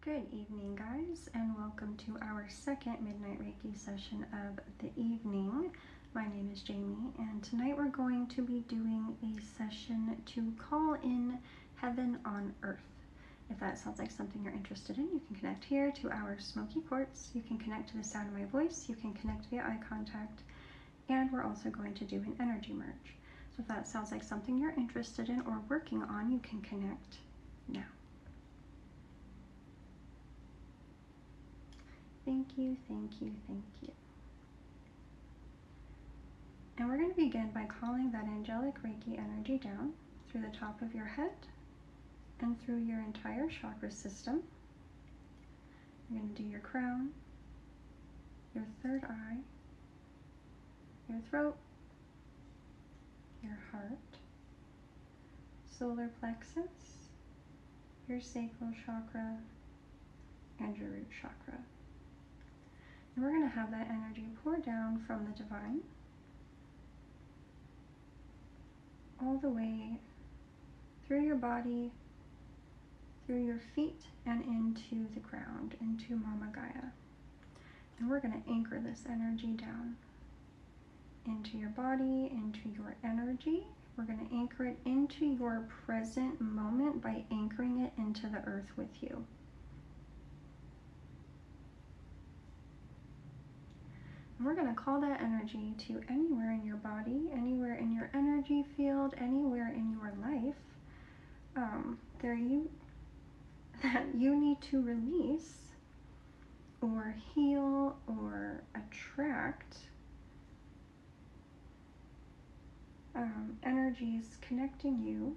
Good evening, guys, and welcome to our second Midnight Reiki session of the evening. My name is Jamie, and tonight we're going to be doing a session to call in heaven on earth. If that sounds like something you're interested in, you can connect here to our smoky quartz. You can connect to the sound of my voice. You can connect via eye contact, and we're also going to do an energy merge. So if that sounds like something you're interested in or working on, you can connect now. Thank you, thank you, thank you. And we're going to begin by calling that angelic Reiki energy down through the top of your head and through your entire chakra system. You're going to do your crown, your third eye, your throat, your heart, solar plexus, your sacral chakra, and your root chakra. And we're going to have that energy pour down from the divine all the way through your body, through your feet, and into the ground, into Mama Gaia. And we're going to anchor this energy down into your body, into your energy. We're going to anchor it into your present moment by anchoring it into the earth with you. We're going to call that energy to anywhere in your body, anywhere in your energy field, anywhere in your life that you need to release or heal or attract energies connecting you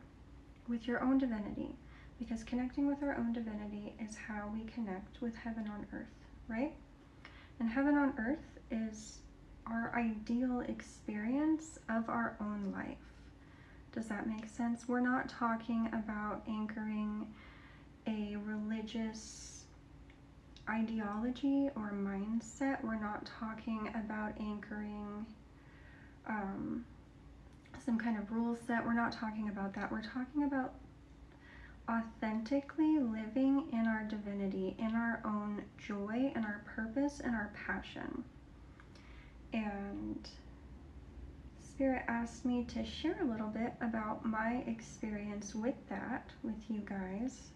with your own divinity. Because connecting with our own divinity is how we connect with heaven on earth, right? And heaven on earth is our ideal experience of our own life. Does that make sense? We're not talking about anchoring a religious ideology or mindset. We're not talking about anchoring some kind of rule set. We're not talking about that. We're talking about authentically living in our divinity, in our own joy and our purpose and our passion. And Spirit asked me to share a little bit about my experience with that with you guys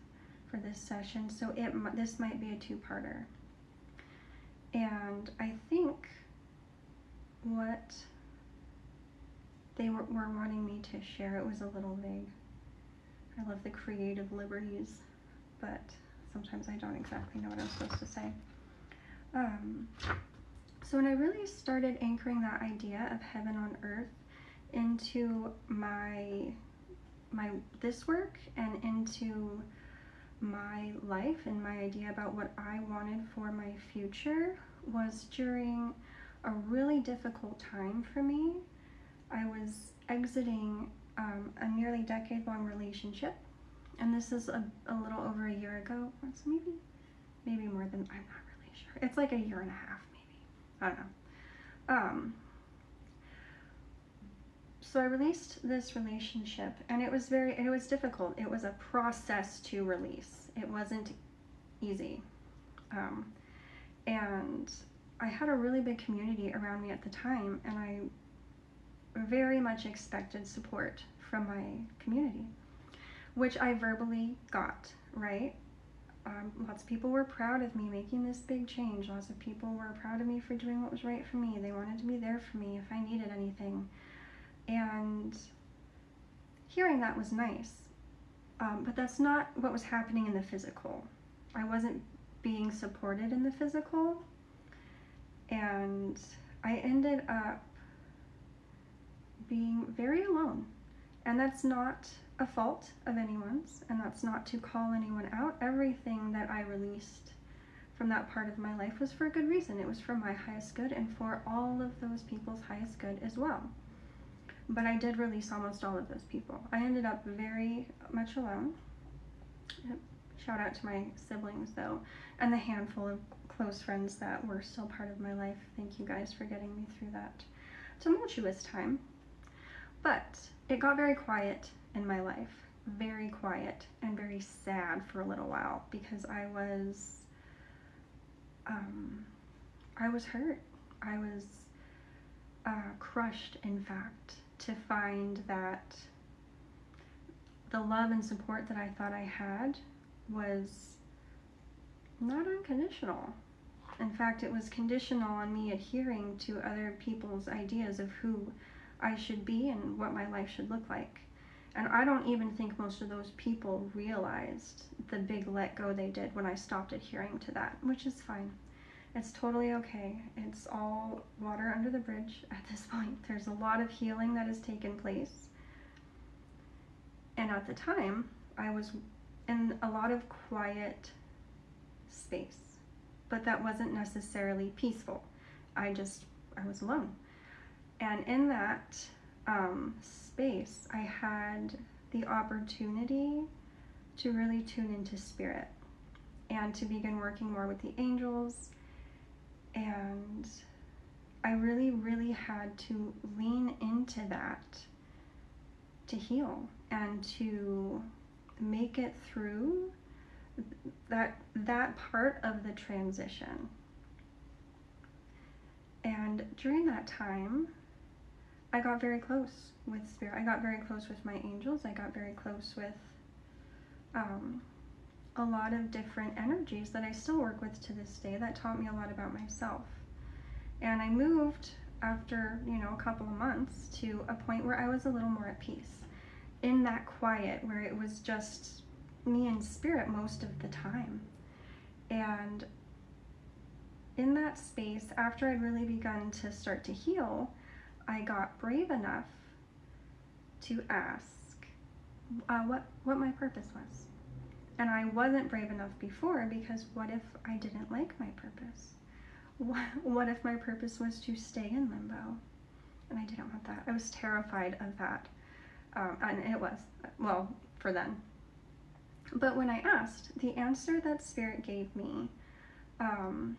for this session. So this might be a two-parter. And I think what they were wanting me to share, it was a little vague. I love the creative liberties, but sometimes I don't exactly know what I'm supposed to say. So when I really started anchoring that idea of heaven on earth into my this work and into my life and my idea about what I wanted for my future was during a really difficult time for me. I was exiting a nearly decade-long relationship, and this is a little over a year ago. It's maybe more than, I'm not really sure. It's like a year and a half, maybe. I don't know. So I released this relationship, and it was difficult. It was a process to release. It wasn't easy. And I had a really big community around me at the time, and I very much expected support from my community, which I verbally got, right? Lots of people were proud of me making this big change. Lots of people were proud of me for doing what was right for me. They wanted to be there for me if I needed anything. And hearing that was nice, but that's not what was happening in the physical. I wasn't being supported in the physical, and I ended up being very alone. And that's not a fault of anyone's, and that's not to call anyone out. Everything that I released from that part of my life was for a good reason. It was for my highest good and for all of those people's highest good as well. But I did release almost all of those people. I ended up very much alone. Shout out to my siblings though, and the handful of close friends that were still part of my life. Thank you guys for getting me through that tumultuous time. But it got very quiet in my life. very quiet and very sad for a little while because I was hurt. I was crushed, in fact, to find that the love and support that I thought I had was not unconditional. In fact, it was conditional on me adhering to other people's ideas of who I should be and what my life should look like. And I don't even think most of those people realized the big let go they did when I stopped adhering to that, which is fine. It's totally okay. It's all water under the bridge at this point. There's a lot of healing that has taken place. And at the time, I was in a lot of quiet space, but that wasn't necessarily peaceful. I was alone. And in that space, I had the opportunity to really tune into spirit and to begin working more with the angels. And I really, really had to lean into that to heal and to make it through that part of the transition. And during that time, I got very close with spirit. I got very close with my angels. I got very close with a lot of different energies that I still work with to this day that taught me a lot about myself. And I moved after, a couple of months to a point where I was a little more at peace in that quiet where it was just me and spirit most of the time. And in that space, after I'd really begun to start to heal, I got brave enough to ask what my purpose was. And I wasn't brave enough before because what if I didn't like my purpose? What if my purpose was to stay in limbo? And I didn't want that. I was terrified of that. And it was, well, for then. But when I asked, the answer that spirit gave me kind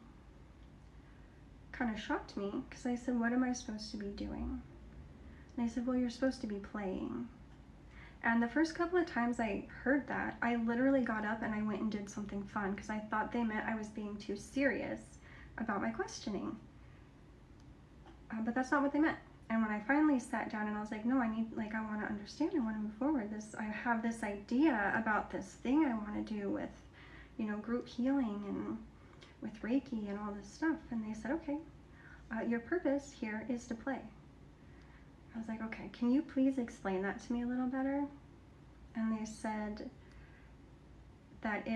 of shocked me because I said, what am I supposed to be doing? And they said, well, you're supposed to be playing. And the first couple of times I heard that, I literally got up and I went and did something fun because I thought they meant I was being too serious about my questioning. But that's not what they meant. And when I finally sat down and I was like, no, I want to understand, I want to move forward. I have this idea about this thing I want to do with, group healing and with Reiki and all this stuff. And they said, okay, your purpose here is to play. I was like, okay, can you please explain that to me a little better? And they said that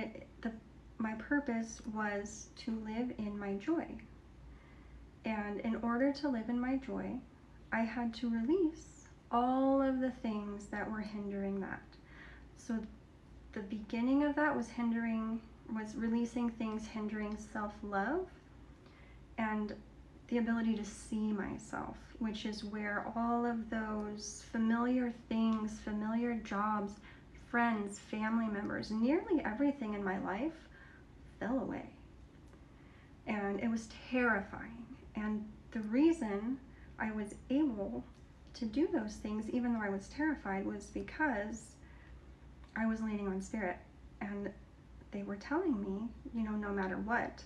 my purpose was to live in my joy. And in order to live in my joy, I had to release all of the things that were hindering that. So the beginning of that was releasing things hindering self-love and the ability to see myself, which is where all of those familiar things, familiar jobs, friends, family members, nearly everything in my life fell away. And it was terrifying. And the reason I was able to do those things, even though I was terrified, was because I was leaning on spirit. And they were telling me, no matter what,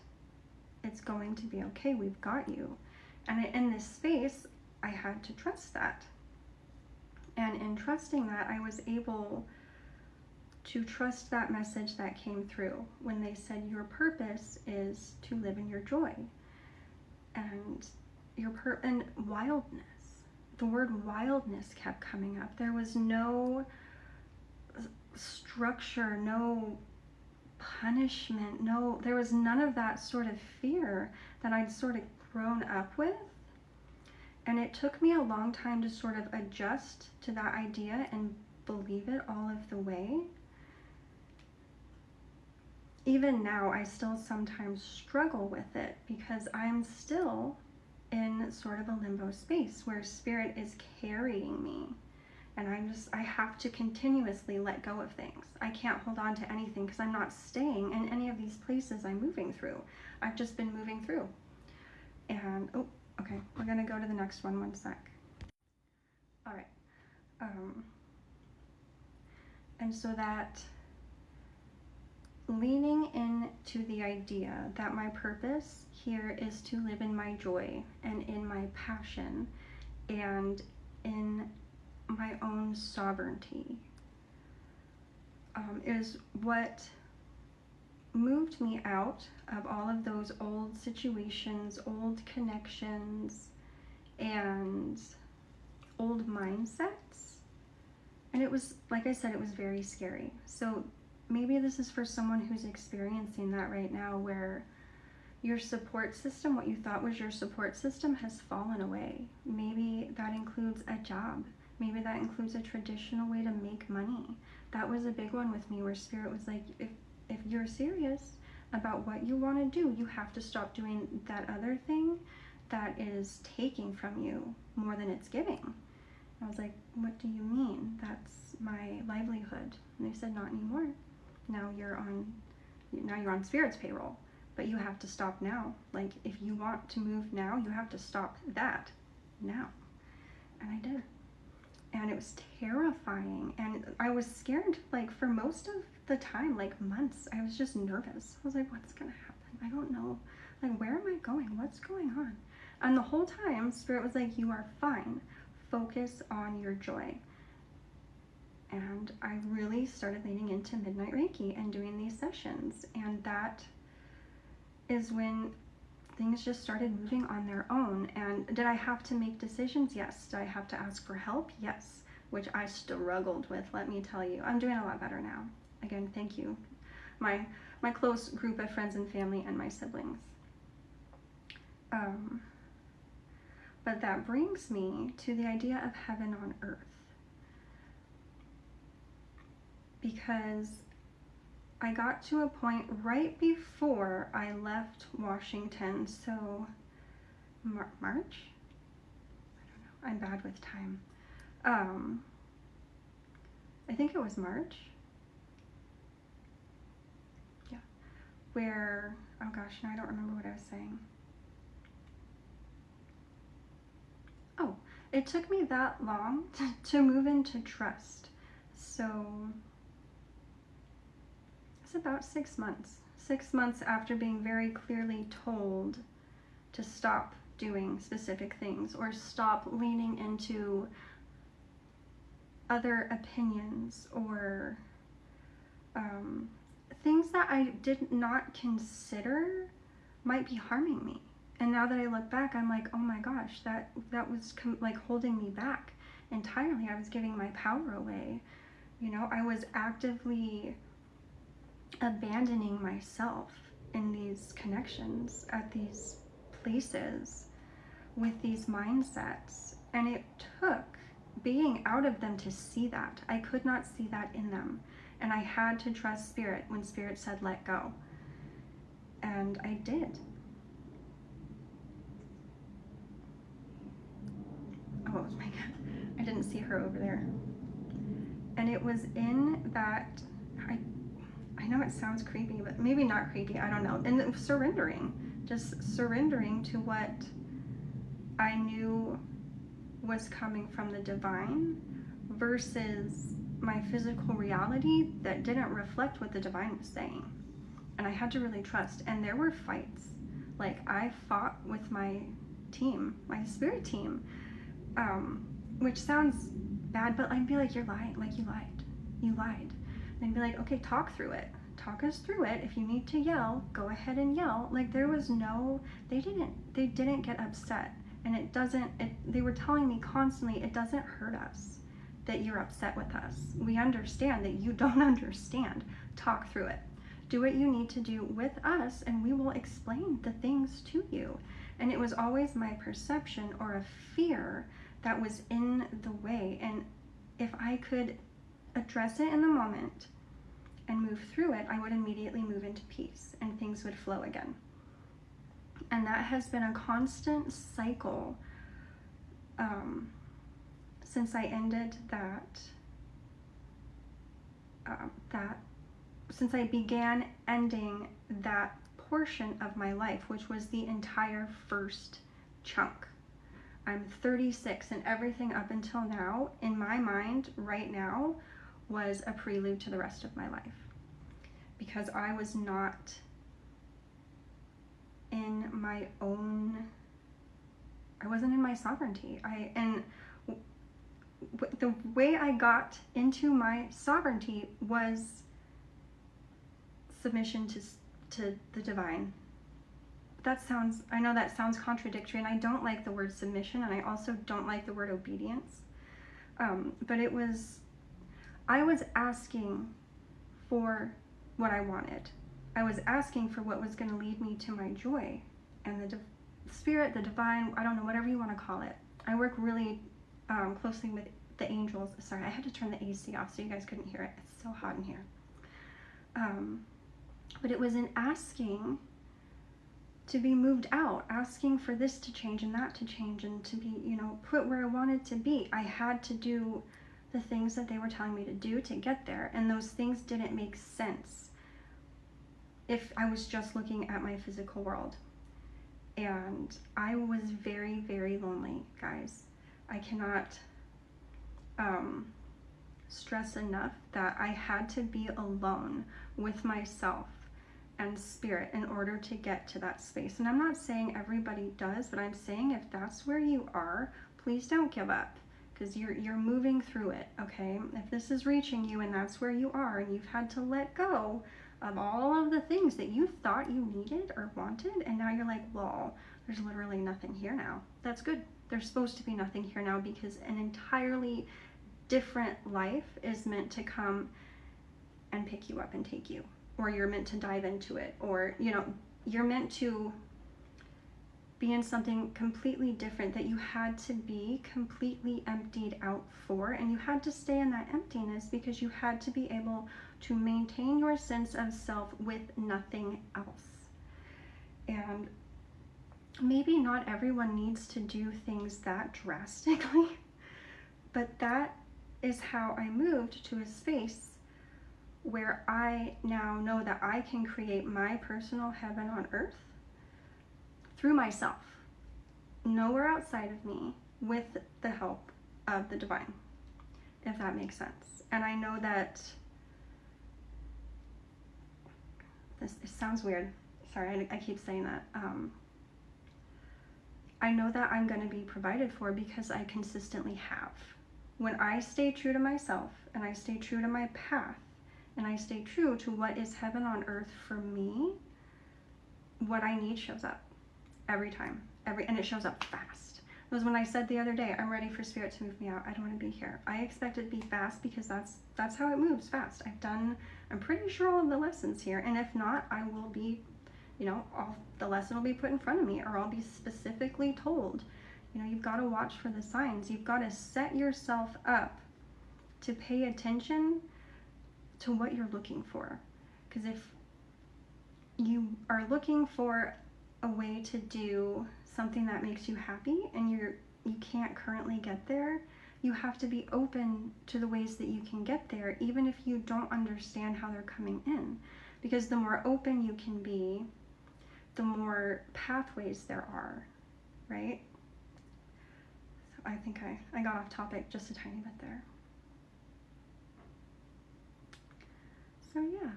it's going to be okay, we've got you. And in this space, I had to trust that. And in trusting that, I was able to trust that message that came through when they said your purpose is to live in your joy. And and wildness. The word wildness kept coming up. There was no structure, no punishment, there was none of that sort of fear that I'd sort of grown up with. And it took me a long time to sort of adjust to that idea and believe it all of the way. Even now, I still sometimes struggle with it because I'm still in sort of a limbo space where spirit is carrying me. And I have to continuously let go of things. I can't hold on to anything because I'm not staying in any of these places I'm moving through. I've just been moving through. And, okay, we're gonna go to the next one sec. All right. And so that leaning into the idea that my purpose here is to live in my joy and in my passion and in my own sovereignty is what moved me out of all of those old situations, old connections, and old mindsets. And it was, like I said, it was very scary. So maybe this is for someone who's experiencing that right now, where your support system, what you thought was your support system, has fallen away. Maybe that includes a job. Maybe that includes a traditional way to make money. That was a big one with me, where Spirit was like, if you're serious about what you want to do, you have to stop doing that other thing that is taking from you more than it's giving. I was like, what do you mean? That's my livelihood. And they said, not anymore. Now you're on Spirit's payroll, but you have to stop now. Like, if you want to move now, you have to stop that now. And I did. And it was terrifying. And I was scared, like, for most of the time, like months. I was just nervous. I was like, what's going to happen? I don't know. Like, where am I going? What's going on? And the whole time, Spirit was like, you are fine. Focus on your joy. And I really started leaning into Midnight Reiki and doing these sessions. And that is when things just started moving on their own. And did I have to make decisions? Yes. Did I have to ask for help? Yes. Which I struggled with, let me tell you. I'm doing a lot better now. Again, thank you. My close group of friends and family and my siblings. But that brings me to the idea of heaven on earth. Because I got to a point right before I left Washington, so March? I don't know, I'm bad with time. I think it was March. Yeah. Where, oh gosh, now I don't remember what I was saying. Oh, it took me that long to move into trust. So it's about 6 months. 6 months after being very clearly told to stop doing specific things or stop leaning into other opinions or things that I did not consider might be harming me. And now that I look back, I'm like, oh my gosh, that was like holding me back entirely. I was giving my power away. You know, I was actively abandoning myself in these connections at these places with these mindsets. And it took being out of them to see that. I could not see that in them. And I had to trust Spirit when Spirit said, let go. And I did. Oh my God, I didn't see her over there. And it was in that, I know it sounds creepy, but maybe not creepy, I don't know. And it was surrendering, just surrendering to what I knew was coming from the divine versus my physical reality that didn't reflect what the divine was saying. And I had to really trust. And there were fights. Like, I fought with my team, my spirit team, which sounds bad, but I'd be like, you're lying, like, you lied. And I'd be like, okay, talk through it. Talk us through it. If you need to yell, go ahead and yell. Like, there was no, they didn't get upset. And they were telling me constantly, it doesn't hurt us that you're upset with us. We understand that you don't understand. Talk through it. Do what you need to do with us, and we will explain the things to you. And it was always my perception or a fear that was in the way. And if I could address it in the moment and move through it, I would immediately move into peace and things would flow again. And that has been a constant cycle since I ended since I began ending that portion of my life, which was the entire first chunk. I'm 36, and everything up until now, in my mind right now, was a prelude to the rest of my life, because I was not in my own, I wasn't in my sovereignty. The way I got into my sovereignty was submission to the divine. I know that sounds contradictory, and I don't like the word submission, and I also don't like the word obedience. But I was asking for what I wanted. I was asking for what was going to lead me to my joy, and the spirit, the divine, I don't know, whatever you want to call it. I work really closely with the angels. Sorry, I had to turn the AC off so you guys couldn't hear it. It's so hot in here. But it was in asking to be moved out, asking for this to change and that to change, and to be, put where I wanted to be. I had to do the things that they were telling me to do to get there, and those things didn't make sense if I was just looking at my physical world. And I was very, very lonely, guys. I cannot stress enough that I had to be alone with myself and spirit in order to get to that space. And I'm not saying everybody does, but I'm saying if that's where you are, please don't give up, because you're moving through it, okay? If this is reaching you and that's where you are, and you've had to let go of all of the things that you thought you needed or wanted, and now you're like, well, there's literally nothing here now. That's good. There's supposed to be nothing here now, because an entirely different life is meant to come and pick you up and take you, or you're meant to dive into it, or you're meant to be in something completely different that you had to be completely emptied out for, and you had to stay in that emptiness because you had to be able to maintain your sense of self with nothing else. And maybe not everyone needs to do things that drastically, but that is how I moved to a space where I now know that I can create my personal heaven on earth through myself, nowhere outside of me, with the help of the divine, if that makes sense. And I know that it sounds weird. Sorry, I keep saying that. I know that I'm going to be provided for because I consistently have. When I stay true to myself, and I stay true to my path, and I stay true to what is heaven on earth for me, what I need shows up every time, and it shows up fast. It was when I said the other day, I'm ready for spirit to move me out. I don't want to be here. I expect it to be fast because that's how it moves, fast. I'm pretty sure all of the lessons here, and if not, I will be, the lesson will be put in front of me, or I'll be specifically told, you've got to watch for the signs. You've got to set yourself up to pay attention to what you're looking for. Because if you are looking for a way to do something that makes you happy and you can't currently get there, you have to be open to the ways that you can get there, even if you don't understand how they're coming in. Because the more open you can be, the more pathways there are, right? So I think I got off topic just a tiny bit there. So yeah,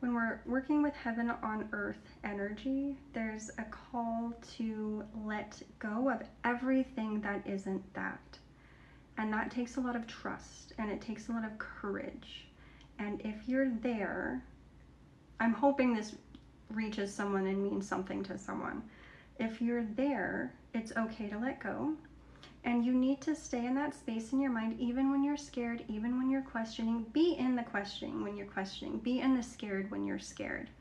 when we're working with heaven on earth energy, there's a call to let go of everything that isn't that. And that takes a lot of trust, and it takes a lot of courage. And if you're there, I'm hoping this reaches someone and means something to someone. If you're there, it's okay to let go. And you need to stay in that space in your mind, even when you're scared, even when you're questioning. Be in the questioning when you're questioning. Be in the scared when you're scared.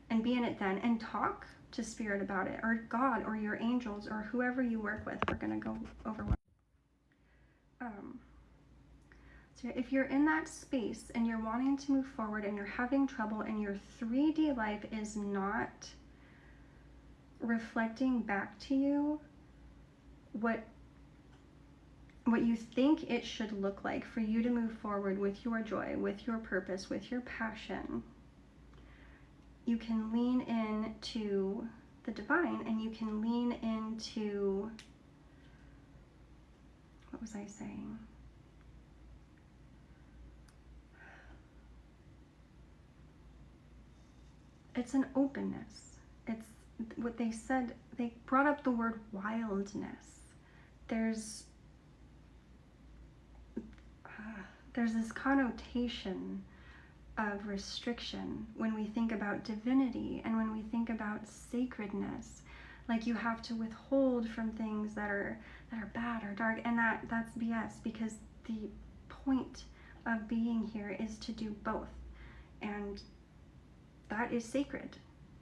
And be in it then. And talk to spirit about it, or God, or your angels, or whoever you work with. We're going to go over one. So if you're in that space and you're wanting to move forward and you're having trouble and your 3D life is not reflecting back to you what you think it should look like for you to move forward with your joy, with your purpose, with your passion, you can lean into the divine, and you can lean into, what was I saying? It's an openness. It's what they said. They brought up the word wildness. There's this connotation of restriction when we think about divinity and when we think about sacredness. Like you have to withhold from things that are bad or dark, and that's BS, because the point of being here is to do both, and that is sacred.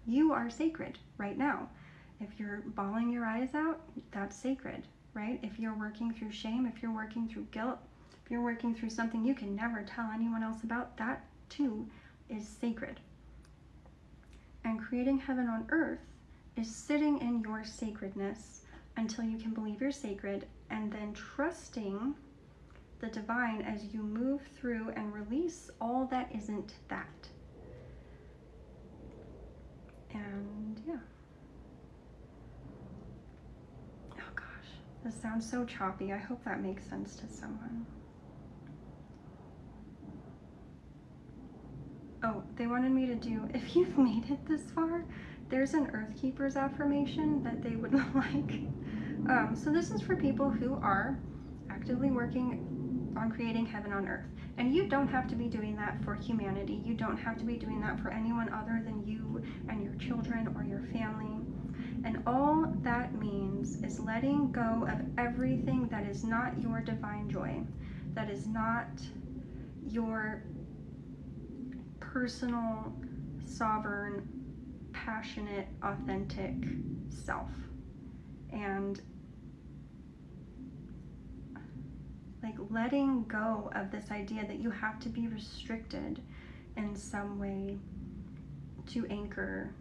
You are sacred right now. If you're bawling your eyes out, that's sacred, right? If you're working through shame, if you're working through guilt, if you're working through something you can never tell anyone else about, that too is sacred. And creating heaven on earth is sitting in your sacredness until you can believe you're sacred, and then trusting the divine as you move through and release all that isn't that. And yeah. Oh gosh, this sounds so choppy. I hope that makes sense to someone. Oh, they wanted me to do, if you've made it this far, there's an Earth Keepers affirmation that they would like. So this is for people who are actively working on creating heaven on earth. And you don't have to be doing that for humanity. You don't have to be doing that for anyone other than you and your children or your family. And all that means is letting go of everything that is not your divine joy, that is not your personal, sovereign, passionate, authentic self. And like letting go of this idea that you have to be restricted in some way to anchor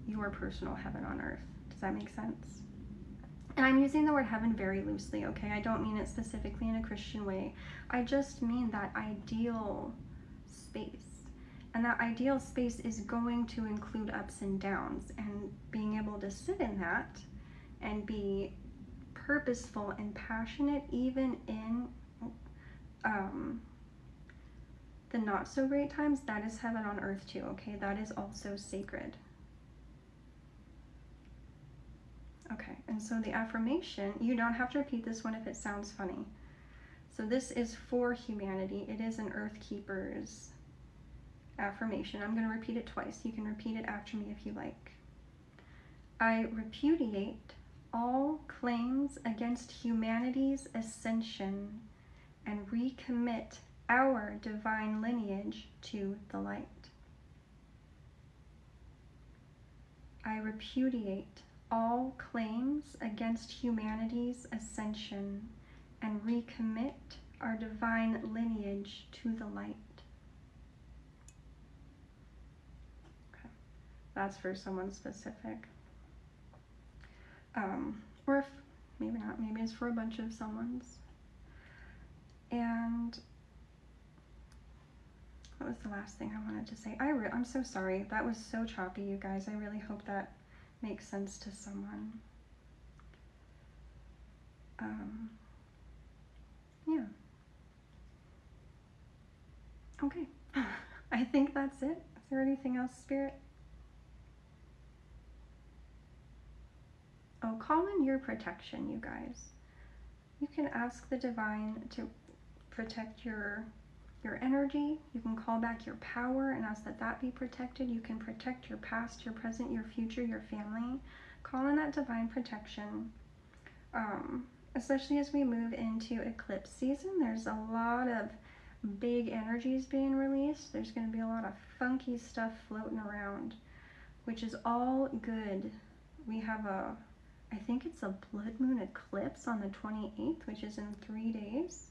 your personal heaven on earth. Does that make sense? And I'm using the word heaven very loosely, okay? I don't mean it specifically in a Christian way. I just mean that ideal space. And that ideal space is going to include ups and downs, and being able to sit in that and be purposeful and passionate even in the not so great times, that is heaven on earth too, okay? That is also sacred. Okay, and so the affirmation, you don't have to repeat this one if it sounds funny. So this is for humanity. It is an Earth Keepers affirmation. I'm going to repeat it twice. You can repeat it after me if you like. I repudiate all claims against humanity's ascension and recommit our divine lineage to the light. I repudiate all claims against humanity's ascension and recommit our divine lineage to the light. Okay. That's for someone specific. Or if maybe not, maybe it's for a bunch of someone's. And what was the last thing I wanted to say? I'm so sorry. That was so choppy, you guys. I really hope that makes sense to someone. Yeah. Okay. I think that's it. Is there anything else, Spirit? Oh, call in your protection, you guys. You can ask the divine to protect your energy. You can call back your power and ask that that be protected. You can protect your past, your present, your future, your family. Call in that divine protection. Especially as we move into eclipse season, there's a lot of big energies being released. There's going to be a lot of funky stuff floating around, which is all good. We have I think it's a blood moon eclipse on the 28th, which is in 3 days.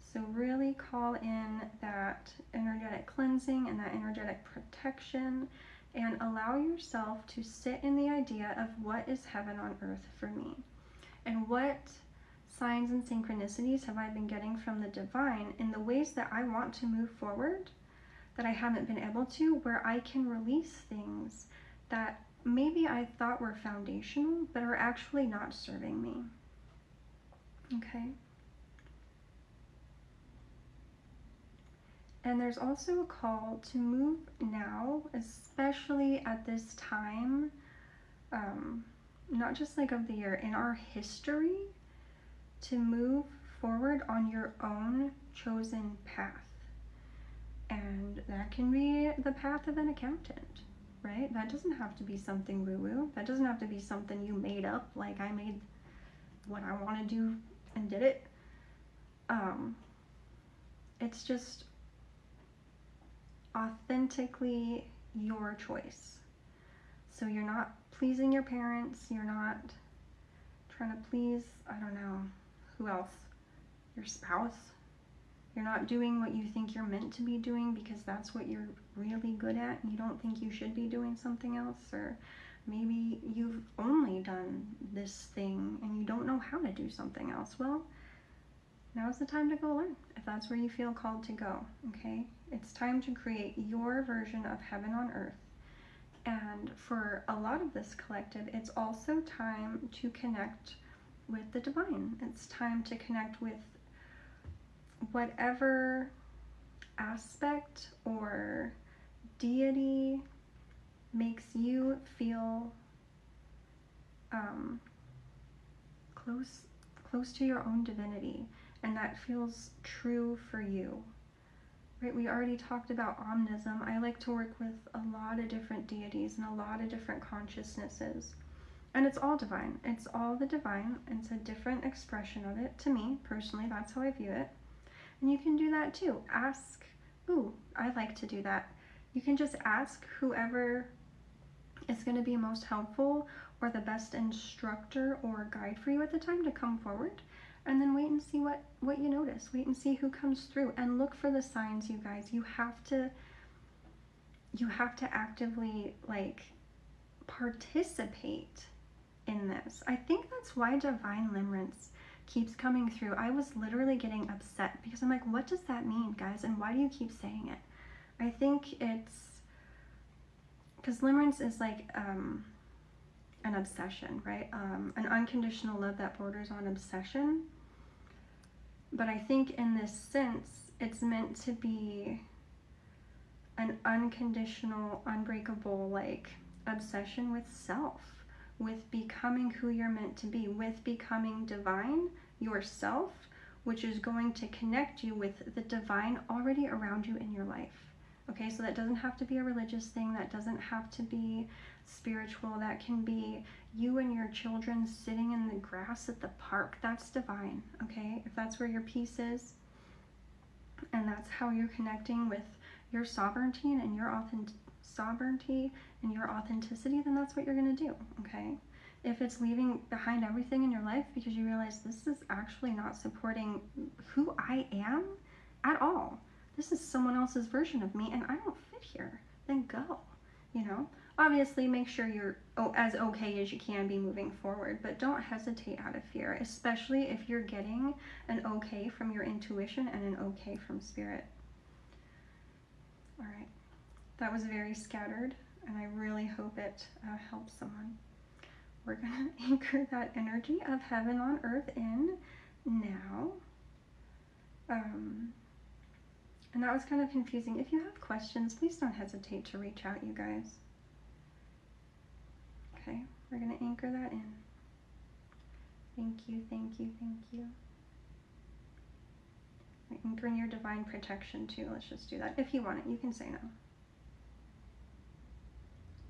So really call in that energetic cleansing and that energetic protection, and allow yourself to sit in the idea of what is heaven on earth for me, and what signs and synchronicities have I been getting from the divine in the ways that I want to move forward that I haven't been able to, where I can release things that maybe I thought were foundational but are actually not serving me. Okay? And there's also a call to move now, especially at this time, not just like of the year, in our history, to move forward on your own chosen path. And that can be the path of an accountant, right? That doesn't have to be something woo-woo. That doesn't have to be something you made up, like I made what I want to do and did it. It's just authentically your choice. So you're not pleasing your parents, you're not trying to please, I don't know, who else? Your spouse. You're not doing what you think you're meant to be doing because that's what you're really good at and you don't think you should be doing something else, or maybe you've only done this thing and you don't know how to do something else. Well, now's the time to go learn if that's where you feel called to go, okay? It's time to create your version of heaven on earth. And for a lot of this collective, it's also time to connect with the divine. It's time to connect with whatever aspect or deity makes you feel close to your own divinity, and that feels true for you. Right, we already talked about omnism. I like to work with a lot of different deities and a lot of different consciousnesses. And it's all divine. It's all the divine. It's a different expression of it. To me, personally, that's how I view it. And you can do that too. Ask, ooh, I like to do that. You can just ask whoever is going to be most helpful or the best instructor or guide for you at the time to come forward. And then wait and see what you notice. Wait and see who comes through, and look for the signs, you guys. You have to actively like participate in this. I think that's why divine limerence keeps coming through. I was literally getting upset because I'm like, what does that mean, guys? And why do you keep saying it? I think it's because limerence is like an obsession, right? An unconditional love that borders on obsession. But I think in this sense, it's meant to be an unconditional, unbreakable, like, obsession with self, with becoming who you're meant to be, with becoming divine yourself, which is going to connect you with the divine already around you in your life. Okay, so that doesn't have to be a religious thing, that doesn't have to be spiritual, that can be you and your children sitting in the grass at the park. That's divine, okay? If that's where your peace is, and that's how you're connecting with your sovereignty and your authenticity, then that's what you're going to do, okay? If it's leaving behind everything in your life because you realize this is actually not supporting who I am at all, this is someone else's version of me and I don't fit here, then go, you know? Obviously, make sure you're as okay as you can be moving forward, but don't hesitate out of fear, especially if you're getting an okay from your intuition and an okay from spirit. All right, that was very scattered, and I really hope it helps someone. We're going to anchor that energy of heaven on earth in now. And that was kind of confusing. If you have questions, please don't hesitate to reach out, you guys. Okay, we're going to anchor that in. Thank you, thank you, thank you. We're anchoring your divine protection too. Let's just do that. If you want it, you can say no.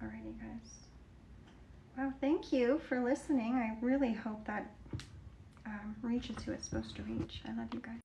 Alrighty, guys. Wow, thank you for listening. I really hope that reaches who it's supposed to reach. I love you guys.